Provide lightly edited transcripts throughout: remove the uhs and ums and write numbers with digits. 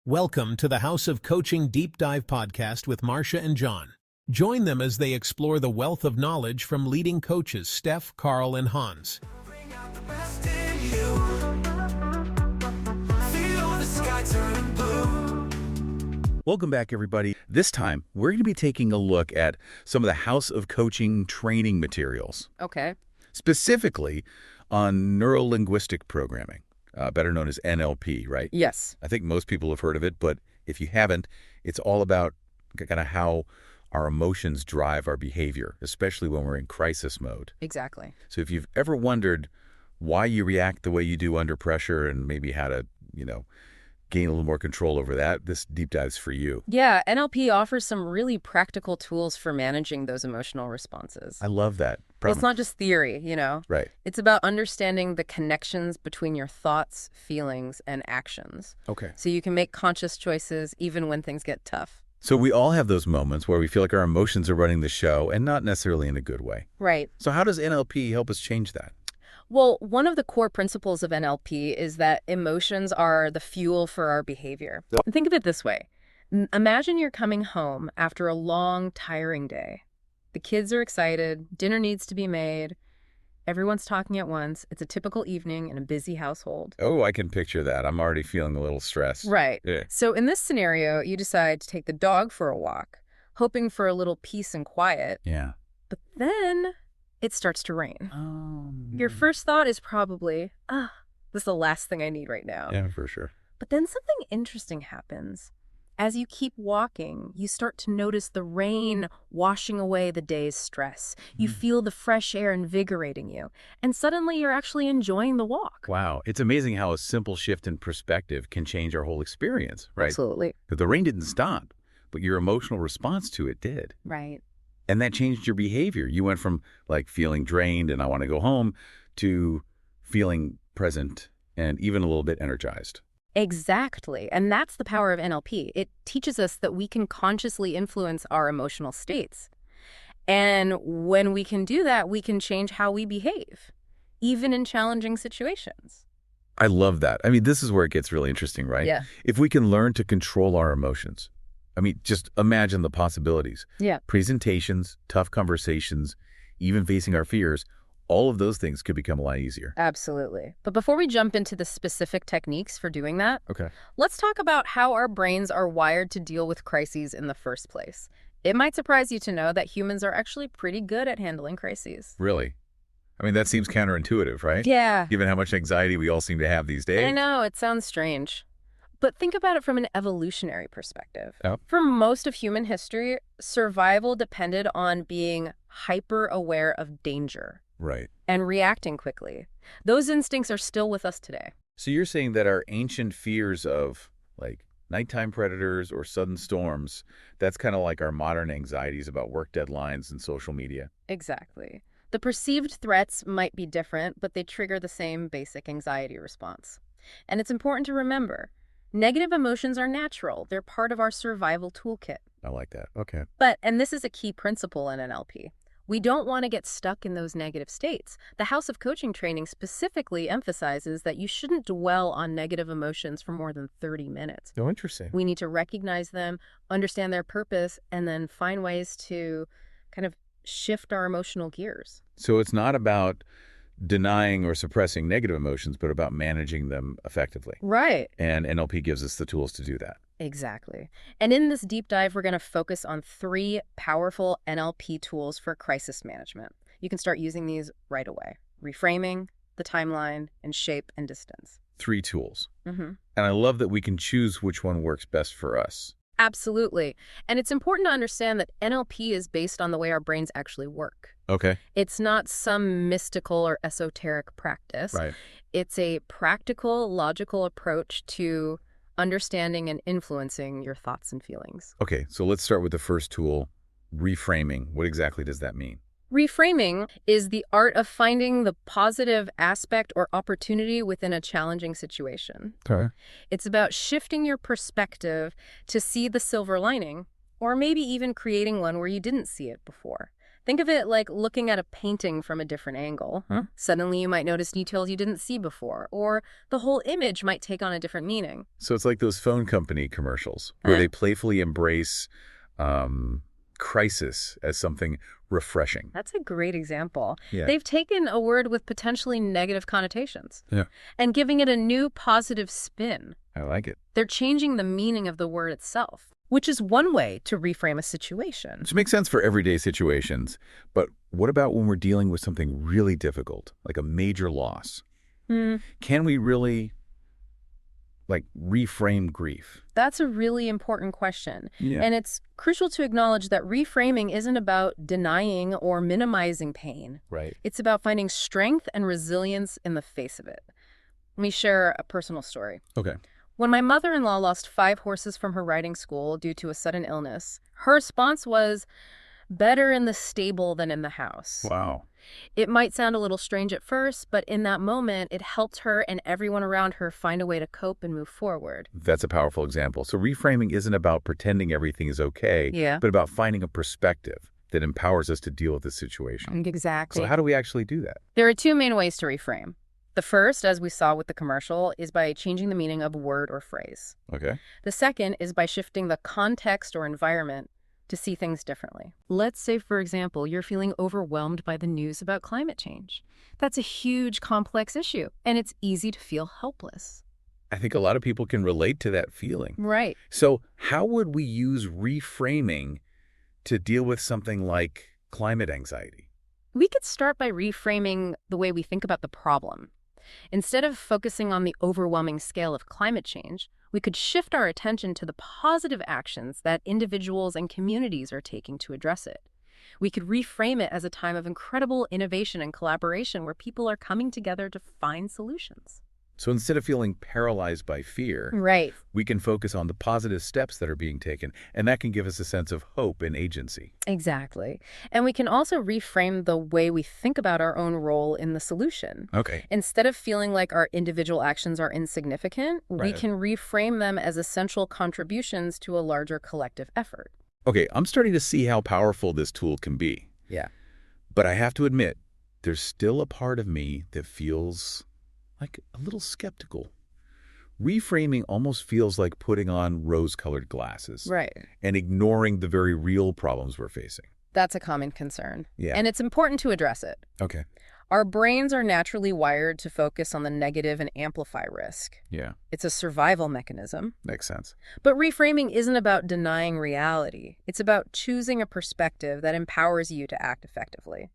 Welcome to the House of Coaching Deep Dive podcast with Marsha and John. Join them as they explore the wealth of knowledge from leading coaches Steph, Carl, and Hans. Bring out the best in you. Feel the sky turn blue. Welcome back, everybody. This time, we're going to be taking a look at some of the House of Coaching training materials, Okay. specifically on Neuro Linguistic Programming, better known as NLP, right? Yes. I think most people have heard of it, but if you haven't, it's all about kind of how our emotions drive our behavior, especially when we're in crisis mode. Exactly. So if you've ever wondered why you react the way you do under pressure and maybe how to, gain a little more control over that, this deep dive's for you. Yeah, NLP offers some really practical tools for managing those emotional responses. I love that. Well, it's not just theory, Right. It's about understanding the connections between your thoughts, feelings, and actions. Okay. So you can make conscious choices even when things get tough. So we all have those moments where we feel like our emotions are running the show and not necessarily in a good way. Right. So how does NLP help us change that? Well, one of the core principles of NLP is that emotions are the fuel for our behavior. Think of it this way. Imagine you're coming home after a long, tiring day. The kids are excited, dinner needs to be made, everyone's talking at once. It's a typical evening in a busy household. Oh, I can picture that. I'm already feeling a little stressed. Right. Yeah. So in this scenario, you decide to take the dog for a walk, hoping for a little peace and quiet. Yeah. But then it starts to rain. Oh. Your first thought is probably, this is the last thing I need right now. Yeah, for sure. But then something interesting happens. As you keep walking, you start to notice the rain washing away the day's stress. You feel the fresh air invigorating you. And suddenly you're actually enjoying the walk. Wow. It's amazing how a simple shift in perspective can change our whole experience, right? Absolutely. The rain didn't stop, but your emotional response to it did. Right. And that changed your behavior. You went from feeling drained and I want to go home to feeling present and even a little bit energized. Exactly. And that's the power of NLP. It teaches us that we can consciously influence our emotional states. And when we can do that, we can change how we behave, even in challenging situations. I love that. This is where it gets really interesting, right? Yeah. If we can learn to control our emotions, just imagine the possibilities. Yeah. Presentations, tough conversations, even facing our fears, all of those things could become a lot easier. Absolutely. But before we jump into the specific techniques for doing that, Okay. let's talk about how our brains are wired to deal with crises in the first place. It might surprise you to know that humans are actually pretty good at handling crises. Really? That seems counterintuitive, right? Yeah. Given how much anxiety we all seem to have these days. I know, it sounds strange. But think about it from an evolutionary perspective. Oh. For most of human history, survival depended on being hyper-aware of danger Right. and reacting quickly. Those instincts are still with us today. So you're saying that our ancient fears of nighttime predators or sudden storms, that's kind of like our modern anxieties about work deadlines and social media. Exactly. The perceived threats might be different, but they trigger the same basic anxiety response. And it's important to remember, negative emotions are natural. They're part of our survival toolkit. I like that. Okay. And this is a key principle in NLP, we don't want to get stuck in those negative states. The House of Coaching training specifically emphasizes that you shouldn't dwell on negative emotions for more than 30 minutes. Oh, interesting. We need to recognize them, understand their purpose, and then find ways to kind of shift our emotional gears. So it's not about denying or suppressing negative emotions, but about managing them effectively. Right. And NLP gives us the tools to do that. Exactly. And in this deep dive, we're going to focus on 3 powerful NLP tools for crisis management. You can start using these right away. Reframing, the timeline, and shape and distance. 3 tools. Mm-hmm. And I love that we can choose which one works best for us. Absolutely. And it's important to understand that NLP is based on the way our brains actually work. Okay. It's not some mystical or esoteric practice. Right. It's a practical, logical approach to understanding and influencing your thoughts and feelings. Okay, so let's start with the first tool, reframing. What exactly does that mean? Reframing is the art of finding the positive aspect or opportunity within a challenging situation. Okay. It's about shifting your perspective to see the silver lining, or maybe even creating one where you didn't see it before. Think of it like looking at a painting from a different angle. Huh? Suddenly you might notice details you didn't see before, or the whole image might take on a different meaning. So it's like those phone company commercials where they playfully embrace crisis as something refreshing. That's a great example. Yeah. They've taken a word with potentially negative connotations Yeah. and giving it a new positive spin. I like it. They're changing the meaning of the word itself, which is one way to reframe a situation. Which makes sense for everyday situations. But what about when we're dealing with something really difficult, like a major loss? Can we really, reframe grief? That's a really important question. Yeah. And it's crucial to acknowledge that reframing isn't about denying or minimizing pain. Right. It's about finding strength and resilience in the face of it. Let me share a personal story. Okay. When my mother-in-law lost 5 horses from her riding school due to a sudden illness, her response was, better in the stable than in the house. Wow. It might sound a little strange at first, but in that moment, it helped her and everyone around her find a way to cope and move forward. That's a powerful example. So reframing isn't about pretending everything is okay, Yeah. but about finding a perspective that empowers us to deal with the situation. Exactly. So how do we actually do that? There are 2 main ways to reframe. The first, as we saw with the commercial, is by changing the meaning of a word or phrase. Okay. The second is by shifting the context or environment to see things differently. Let's say, for example, you're feeling overwhelmed by the news about climate change. That's a huge, complex issue, and it's easy to feel helpless. I think a lot of people can relate to that feeling. Right. So how would we use reframing to deal with something like climate anxiety? We could start by reframing the way we think about the problem. Instead of focusing on the overwhelming scale of climate change, we could shift our attention to the positive actions that individuals and communities are taking to address it. We could reframe it as a time of incredible innovation and collaboration where people are coming together to find solutions. So instead of feeling paralyzed by fear, Right. we can focus on the positive steps that are being taken, and that can give us a sense of hope and agency. Exactly. And we can also reframe the way we think about our own role in the solution. Okay. Instead of feeling like our individual actions are insignificant, we Right. can reframe them as essential contributions to a larger collective effort. Okay, I'm starting to see how powerful this tool can be. Yeah. But I have to admit, there's still a part of me that feels like a little skeptical. Reframing almost feels like putting on rose-colored glasses Right. and ignoring the very real problems we're facing. That's a common concern. Yeah. And it's important to address it. Okay. Our brains are naturally wired to focus on the negative and amplify risk. Yeah, It's a survival mechanism. makes sense. But reframing isn't about denying reality. It's about choosing a perspective that empowers you to act effectively.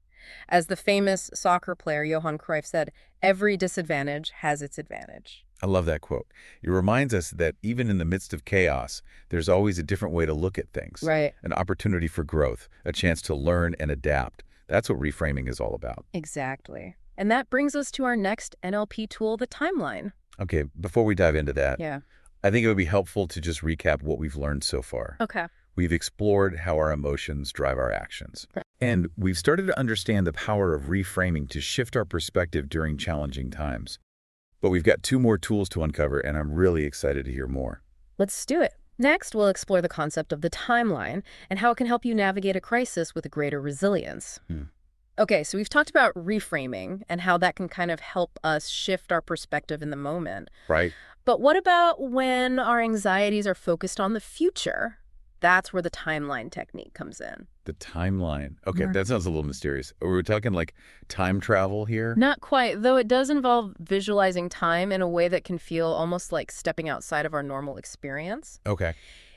As the famous soccer player Johan Cruyff said, every disadvantage has its advantage. I love that quote. It reminds us that even in the midst of chaos, there's always a different way to look at things. Right. An opportunity for growth, a chance to learn and adapt. That's what reframing is all about. Exactly. And that brings us to our next NLP tool, the timeline. Okay, before we dive into that, Yeah. I think it would be helpful to just recap what we've learned so far. Okay. We've explored how our emotions drive our actions. And we've started to understand the power of reframing to shift our perspective during challenging times. But we've got 2 more tools to uncover, and I'm really excited to hear more. Let's do it. Next, we'll explore the concept of the timeline and how it can help you navigate a crisis with greater resilience. Okay, so we've talked about reframing and how that can kind of help us shift our perspective in the moment. Right? But what about when our anxieties are focused on the future? That's where the timeline technique comes in. The timeline. Okay, Right. that sounds a little mysterious. Are we talking like time travel here? Not quite, though it does involve visualizing time in a way that can feel almost like stepping outside of our normal experience. Okay.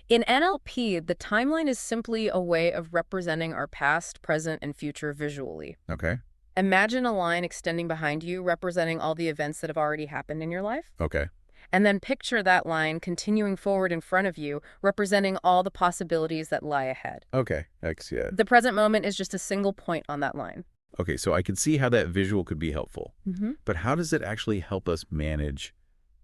In NLP, the timeline is simply a way of representing our past, present, and future visually. Okay. Imagine a line extending behind you representing all the events that have already happened in your life. Okay. And then picture that line continuing forward in front of you, representing all the possibilities that lie ahead. Okay. Yeah. The present moment is just a single point on that line. Okay, so I can see how that visual could be helpful. Mm-hmm. But how does it actually help us manage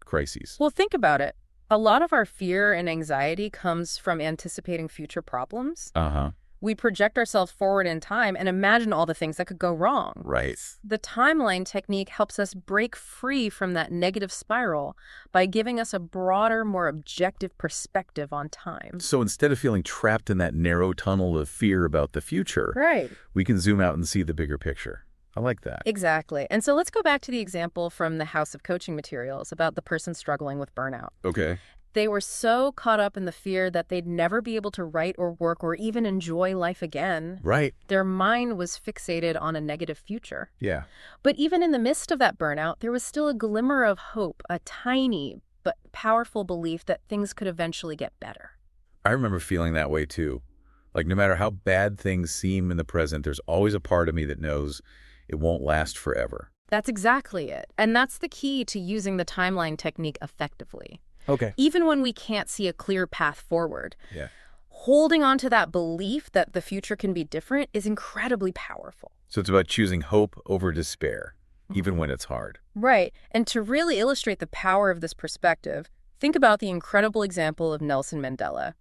crises? Well, think about it. A lot of our fear and anxiety comes from anticipating future problems. Uh-huh. We project ourselves forward in time and imagine all the things that could go wrong. Right. The timeline technique helps us break free from that negative spiral by giving us a broader, more objective perspective on time. So instead of feeling trapped in that narrow tunnel of fear about the future, Right. we can zoom out and see the bigger picture. I like that. Exactly. And so let's go back to the example from the House of Coaching materials about the person struggling with burnout. Okay. They were so caught up in the fear that they'd never be able to write or work or even enjoy life again. Right. Their mind was fixated on a negative future. Yeah. But even in the midst of that burnout, there was still a glimmer of hope, a tiny but powerful belief that things could eventually get better. I remember feeling that way too. Like no matter how bad things seem in the present, there's always a part of me that knows it won't last forever. That's exactly it. And that's the key to using the timeline technique effectively. Okay. Even when we can't see a clear path forward, Yeah. holding on to that belief that the future can be different is incredibly powerful. So it's about choosing hope over despair, even when it's hard. Right. And to really illustrate the power of this perspective, think about the incredible example of Nelson Mandela.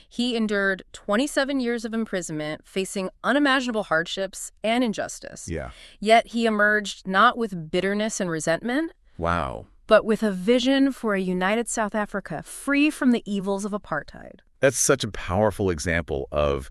He endured 27 years of imprisonment, facing unimaginable hardships and injustice. Yeah. Yet he emerged not with bitterness and resentment, Wow. but with a vision for a united South Africa, free from the evils of apartheid. That's such a powerful example of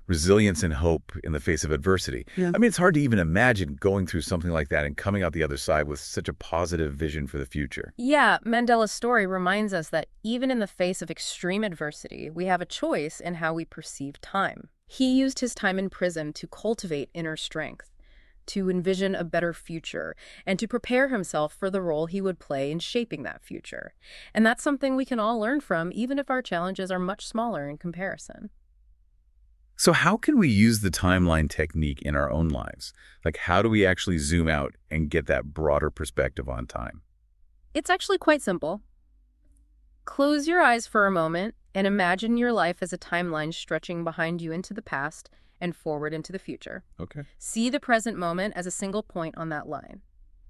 resilience and hope in the face of adversity. Yeah. I mean, it's hard to even imagine going through something like that and coming out the other side with such a positive vision for the future. Yeah, Mandela's story reminds us that even in the face of extreme adversity, we have a choice in how we perceive time. He used his time in prison to cultivate inner strength, to envision a better future, and to prepare himself for the role he would play in shaping that future. And that's something we can all learn from, even if our challenges are much smaller in comparison. So how can we use the timeline technique in our own lives? Like, how do we actually zoom out and get that broader perspective on time? It's actually quite simple. Close your eyes for a moment and imagine your life as a timeline stretching behind you into the past and forward into the future. Okay. See the present moment as a single point on that line.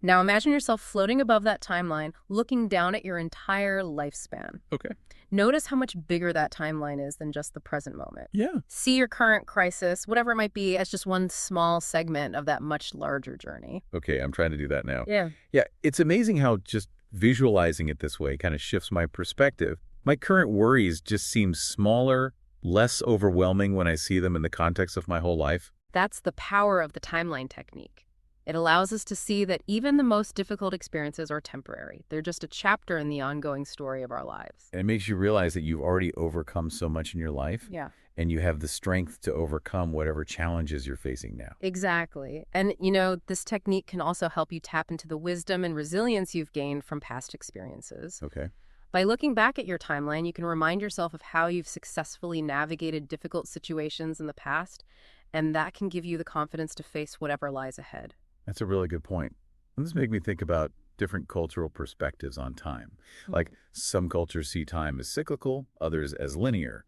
Now imagine yourself floating above that timeline, looking down at your entire lifespan. Okay. Notice how much bigger that timeline is than just the present moment. Yeah. See your current crisis, whatever it might be, as just one small segment of that much larger journey. Okay, I'm trying to do that now. Yeah. Yeah, it's amazing how just visualizing it this way kind of shifts my perspective. My current worries just seem smaller, less overwhelming when I see them in the context of my whole life. That's the power of the timeline technique. It allows us to see that even the most difficult experiences are temporary. They're just a chapter in the ongoing story of our lives. And it makes you realize that you've already overcome so much in your life. Yeah. And you have the strength to overcome whatever challenges you're facing now. Exactly. And, you know, this technique can also help you tap into the wisdom and resilience you've gained from past experiences. Okay. By looking back at your timeline, you can remind yourself of how you've successfully navigated difficult situations in the past, and that can give you the confidence to face whatever lies ahead. That's a really good point. And this makes me think about different cultural perspectives on time. Like some cultures see time as cyclical, others as linear.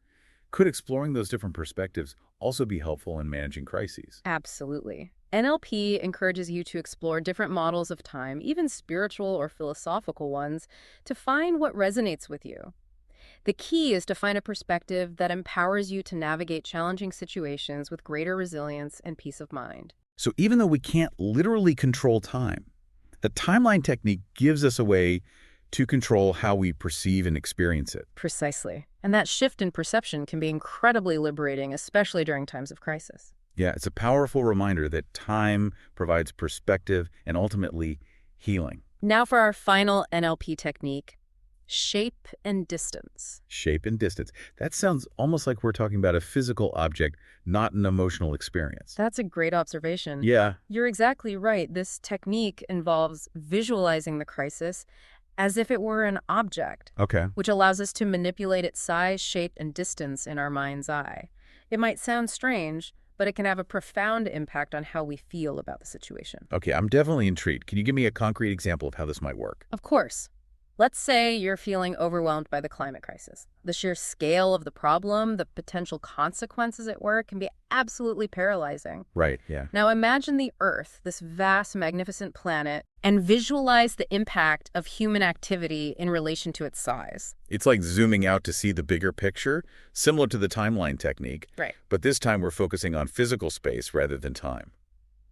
Could exploring those different perspectives also be helpful in managing crises? Absolutely. NLP encourages you to explore different models of time, even spiritual or philosophical ones, to find what resonates with you. The key is to find a perspective that empowers you to navigate challenging situations with greater resilience and peace of mind. So even though we can't literally control time, the timeline technique gives us a way to control how we perceive and experience it. Precisely. And that shift in perception can be incredibly liberating, especially during times of crisis. Yeah, it's a powerful reminder that time provides perspective and ultimately healing. Now for our final NLP technique, shape and distance. Shape and distance. That sounds almost like we're talking about a physical object, not an emotional experience. That's a great observation. Yeah. You're exactly right. This technique involves visualizing the crisis as if it were an object, Okay. which allows us to manipulate its size, shape, and distance in our mind's eye. It might sound strange, but it can have a profound impact on how we feel about the situation. Okay, I'm definitely intrigued. Can you give me a concrete example of how this might work? Of course. Let's say you're feeling overwhelmed by the climate crisis. The sheer scale of the problem, the potential consequences at work can be absolutely paralyzing. Right, yeah. Now imagine the Earth, this vast, magnificent planet, and visualize the impact of human activity in relation to its size. It's like zooming out to see the bigger picture, similar to the timeline technique. Right. But this time we're focusing on physical space rather than time.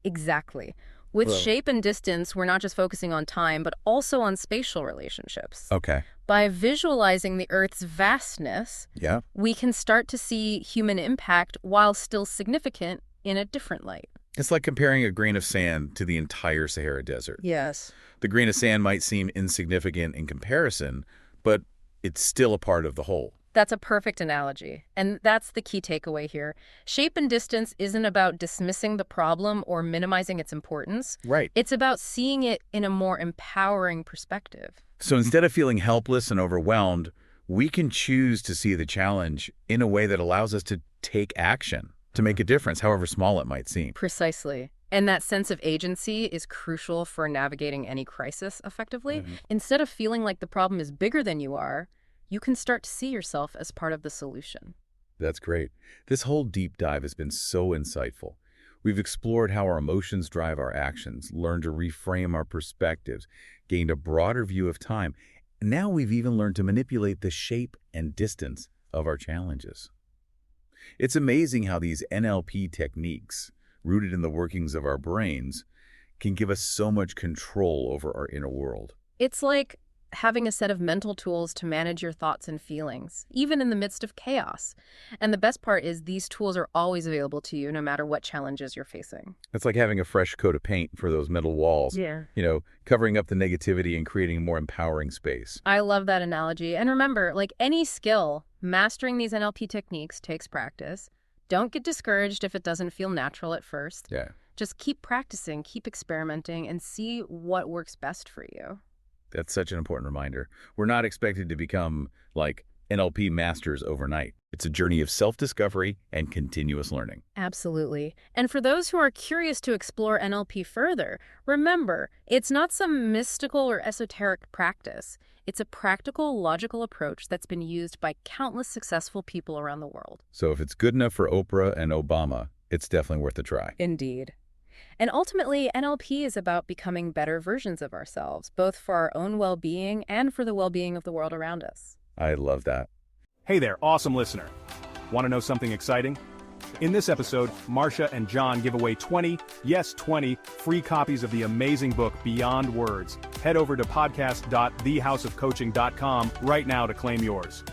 Exactly. With shape and distance, we're not just focusing on time, but also on spatial relationships. Okay. By visualizing the Earth's vastness, Yeah. we can start to see human impact while still significant in a different light. It's like comparing a grain of sand to the entire Sahara Desert. Yes. The grain of sand might seem insignificant in comparison, but it's still a part of the whole. That's a perfect analogy. And that's the key takeaway here. Shape and distance isn't about dismissing the problem or minimizing its importance. Right. It's about seeing it in a more empowering perspective. So instead of feeling helpless and overwhelmed, we can choose to see the challenge in a way that allows us to take action, to make a difference, however small it might seem. Precisely. And that sense of agency is crucial for navigating any crisis effectively. Instead of feeling like the problem is bigger than you are, you can start to see yourself as part of the solution. That's great. This whole deep dive has been so insightful. We've explored how our emotions drive our actions, learned to reframe our perspectives, gained a broader view of time, and now we've even learned to manipulate the shape and distance of our challenges. It's amazing how these NLP techniques, rooted in the workings of our brains, can give us so much control over our inner world. It's like having a set of mental tools to manage your thoughts and feelings, even in the midst of chaos. And the best part is these tools are always available to you no matter what challenges you're facing. It's like having a fresh coat of paint for those metal walls, covering up the negativity and creating a more empowering space. I love that analogy. And remember, like any skill, mastering these NLP techniques takes practice. Don't get discouraged if it doesn't feel natural at first. Yeah. Just keep practicing, keep experimenting, and see what works best for you. That's such an important reminder. We're not expected to become like NLP masters overnight. It's a journey of self-discovery and continuous learning. Absolutely. And for those who are curious to explore NLP further, remember, it's not some mystical or esoteric practice. It's a practical, logical approach that's been used by countless successful people around the world. So if it's good enough for Oprah and Obama, it's definitely worth a try. Indeed. And ultimately, NLP is about becoming better versions of ourselves, both for our own well-being and for the well-being of the world around us. I love that. Hey there, awesome listener. Want to know something exciting? In this episode, Marsha and John give away 20 free copies of the amazing book Beyond Words. Head over to podcast.thehouseofcoaching.com right now to claim yours.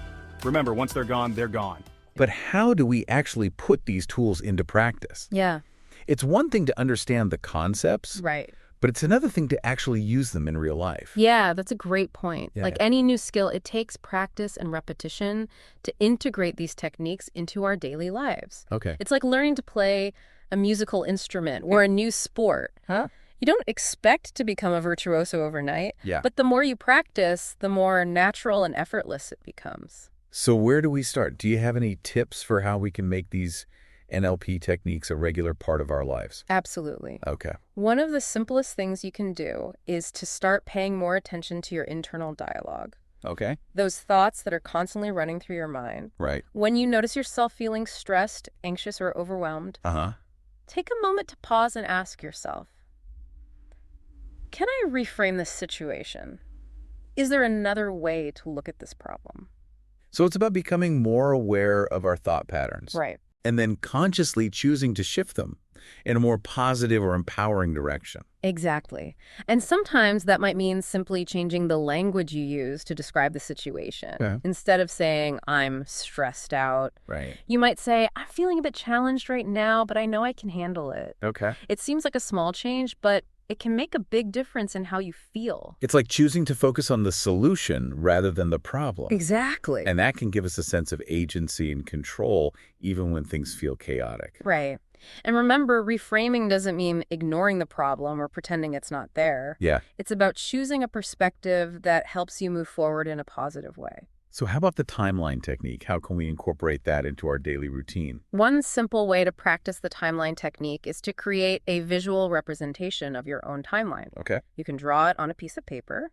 Remember, once they're gone, they're gone. But how do we actually put these tools into practice? Yeah. It's one thing to understand the concepts, Right. but it's another thing to actually use them in real life. Yeah, that's a great point. Yeah. Like any new skill, it takes practice and repetition to integrate these techniques into our daily lives. Okay. It's like learning to play a musical instrument or a new sport. Huh? You don't expect to become a virtuoso overnight, Yeah. but the more you practice, the more natural and effortless it becomes. So where do we start? Do you have any tips for how we can make these NLP techniques a regular part of our lives? Absolutely. Okay. One of the simplest things you can do is to start paying more attention to your internal dialogue. Okay. Those thoughts that are constantly running through your mind. Right. When you notice yourself feeling stressed, anxious, or overwhelmed, Uh-huh. take a moment to pause and ask yourself, can I reframe this situation? Is there another way to look at this problem? So it's about becoming more aware of our thought patterns. Right. And then consciously choosing to shift them in a more positive or empowering direction. Exactly. And sometimes that might mean simply changing the language you use to describe the situation. Yeah. Instead of saying, I'm stressed out, Right. you might say, I'm feeling a bit challenged right now, but I know I can handle it. Okay. It seems like a small change, but it can make a big difference in how you feel. It's like choosing to focus on the solution rather than the problem. Exactly. And that can give us a sense of agency and control even when things feel chaotic. Right. And remember, reframing doesn't mean ignoring the problem or pretending it's not there. Yeah. It's about choosing a perspective that helps you move forward in a positive way. So how about the timeline technique? How can we incorporate that into our daily routine? One simple way to practice the timeline technique is to create a visual representation of your own timeline. Okay. You can draw it on a piece of paper,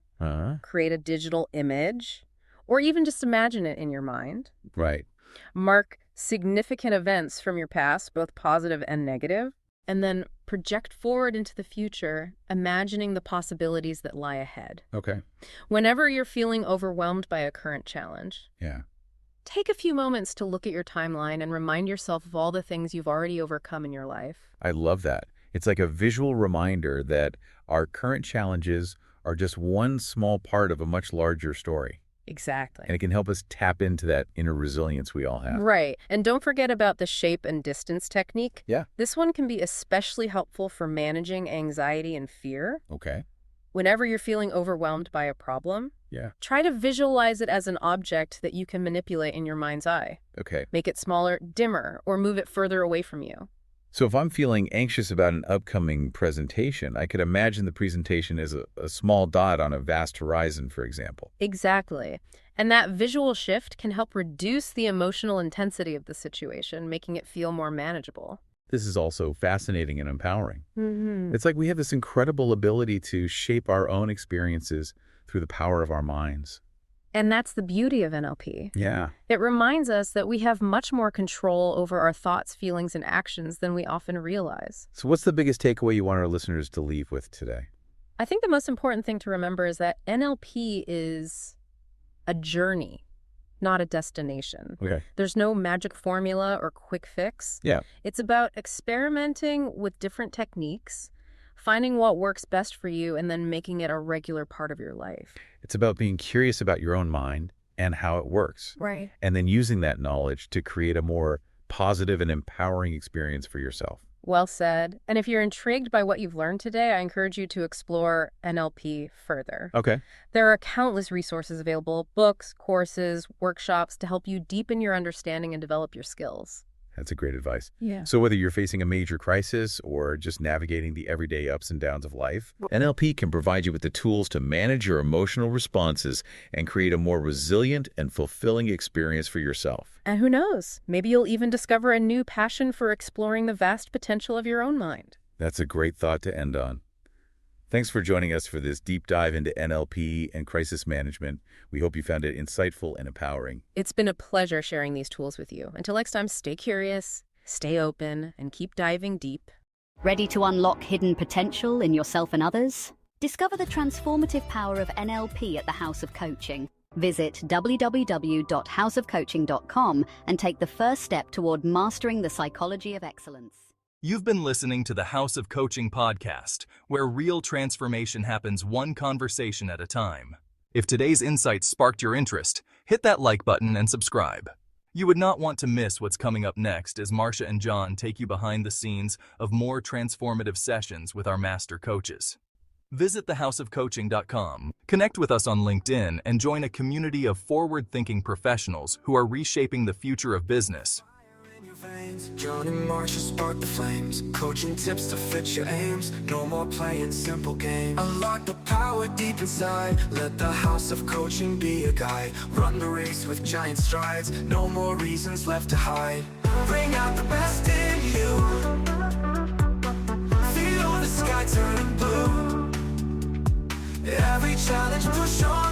create a digital image, or even just imagine it in your mind. Right. Mark significant events from your past, both positive and negative, and then project forward into the future, imagining the possibilities that lie ahead. Okay. Whenever you're feeling overwhelmed by a current challenge, Yeah. take a few moments to look at your timeline and remind yourself of all the things you've already overcome in your life. I love that. It's like a visual reminder that our current challenges are just one small part of a much larger story. Exactly. And it can help us tap into that inner resilience we all have. Right. And don't forget about the shape and distance technique. Yeah. This one can be especially helpful for managing anxiety and fear. Okay. Whenever you're feeling overwhelmed by a problem, Yeah. try to visualize it as an object that you can manipulate in your mind's eye. Okay. Make it smaller, dimmer, or move it further away from you. So if I'm feeling anxious about an upcoming presentation, I could imagine the presentation as a small dot on a vast horizon, for example. Exactly. And that visual shift can help reduce the emotional intensity of the situation, making it feel more manageable. This is also fascinating and empowering. Mm-hmm. It's like we have this incredible ability to shape our own experiences through the power of our minds. And that's the beauty of NLP. Yeah. It reminds us that we have much more control over our thoughts, feelings, and actions than we often realize. So what's the biggest takeaway you want our listeners to leave with today? I think the most important thing to remember is that NLP is a journey, not a destination. Okay. There's no magic formula or quick fix. Yeah. It's about experimenting with different techniques, finding what works best for you, and then making it a regular part of your life. It's about being curious about your own mind and how it works. Right. And then using that knowledge to create a more positive and empowering experience for yourself. Well said. And if you're intrigued by what you've learned today, I encourage you to explore NLP further. Okay. There are countless resources available, books, courses, workshops to help you deepen your understanding and develop your skills. That's a great advice. Yeah. So whether you're facing a major crisis or just navigating the everyday ups and downs of life, NLP can provide you with the tools to manage your emotional responses and create a more resilient and fulfilling experience for yourself. And who knows, maybe you'll even discover a new passion for exploring the vast potential of your own mind. That's a great thought to end on. Thanks for joining us for this deep dive into NLP and crisis management. We hope you found it insightful and empowering. It's been a pleasure sharing these tools with you. Until next time, stay curious, stay open, and keep diving deep. Ready to unlock hidden potential in yourself and others? Discover the transformative power of NLP at the House of Coaching. Visit www.houseofcoaching.com and take the first step toward mastering the psychology of excellence. You've been listening to the House of Coaching podcast, where real transformation happens one conversation at a time. If today's insights sparked your interest, hit that like button and subscribe. You would not want to miss what's coming up next as Marsha and John take you behind the scenes of more transformative sessions with our master coaches. Visit thehouseofcoaching.com, connect with us on LinkedIn, and join a community of forward-thinking professionals who are reshaping the future of business. John and Marsha spark the flames, coaching tips to fit your aims. No more playing simple games. Unlock the power deep inside. Let the House of Coaching be a guide. Run the race with giant strides. No more reasons left to hide. Bring out the best in you. Feel the sky turn blue. Every challenge push on.